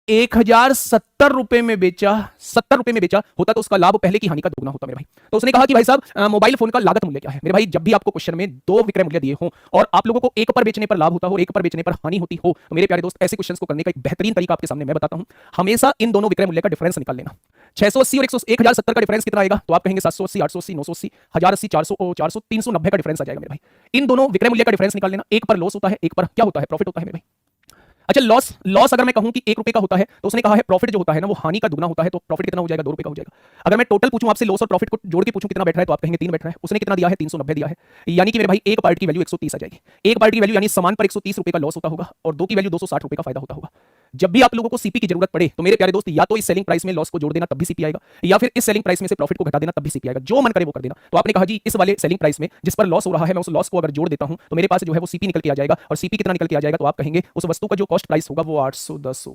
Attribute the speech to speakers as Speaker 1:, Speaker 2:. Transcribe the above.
Speaker 1: 1070 रुपए में बेचा, 70 रुपए में बेचा होता तो उसका लाभ पहले की हानि का दुगना होता मेरे भाई। तो उसने कहा कि भाई साहब मोबाइल फोन का लागत मूल्य क्या है। मेरे भाई जब भी आपको क्वेश्चन में दो विक्रय मूल्य दिए हों और आप लोगों को एक पर बेचने पर लाभ होता हो, एक पर बेचने पर हानि होती हो, तो मेरे प्यारे दोस्त ऐसे क्वेश्चंस को करने का एक बेहतरीन तरीका आपके सामने मैं बताता हूं। हमेशा इन दोनों विक्रय मूल्य का डिफरेंस निकाल लेना। 680 और 1070 का डिफरेंस कितना आएगा? तो आप कहेंगे 780, 880, 980, 1080, 400, 400, 390 का डिफरेंस आ जाएगा मेरे भाई। इन दोनों विक्रय मूल्य का डिफरेंस निकाल लेना। एक पर लॉस होता है, एक पर क्या होता है? प्रॉफिट होता है मेरे भाई। अच्छा, लॉस लॉस अगर मैं कहूं कि 1 रुपए का होता है तो उसने कहा है प्रॉफिट जो होता है ना वो हानि का दुगना होता है, तो प्रॉफिट कितना हो जाएगा? 2 रुपए का हो जाएगा। अगर मैं टोटल पूछूं आपसे लॉस और प्रॉफिट को जोड़ के पूछूं कितना बैठ रहा है तो आप कहेंगे 3 बैठ रहा है। उसने कितना दिया है? 390 दिया है। यानी कि मेरे भाई एक पार्ट की वैल्यू 130 आ जाएगी। एक पार्ट की वैल्यू यानी सामान पर 130 रुपए का लॉस होता होगा और दो की वैल्यू 260 रुपए का फायदा होता होगा। जब भी आप लोगों को सीपी की जरूरत पड़े तो मेरे प्यारे दोस्त या तो इस सेलिंग प्राइस में लॉस को जोड़ देना तब भी सीपी आएगा, या फिर इस सेलिंग प्राइस में से प्रॉफिट को घटा देना तब भी सीपी आएगा। जो मन करे वो कर देना। तो आपने कहा जी इस वाले सेलिंग प्राइस में जिस पर लॉस हो रहा है मैं उस लॉस को अगर जोड़ देता हूं तो मेरे पास जो है वो सीपी निकल के आ जाएगा, और सीपी कितना निकल के आ जाएगा तो आप कहेंगे उस वस्तु का जो कॉस्ट प्राइस होगा वो 810 होगा।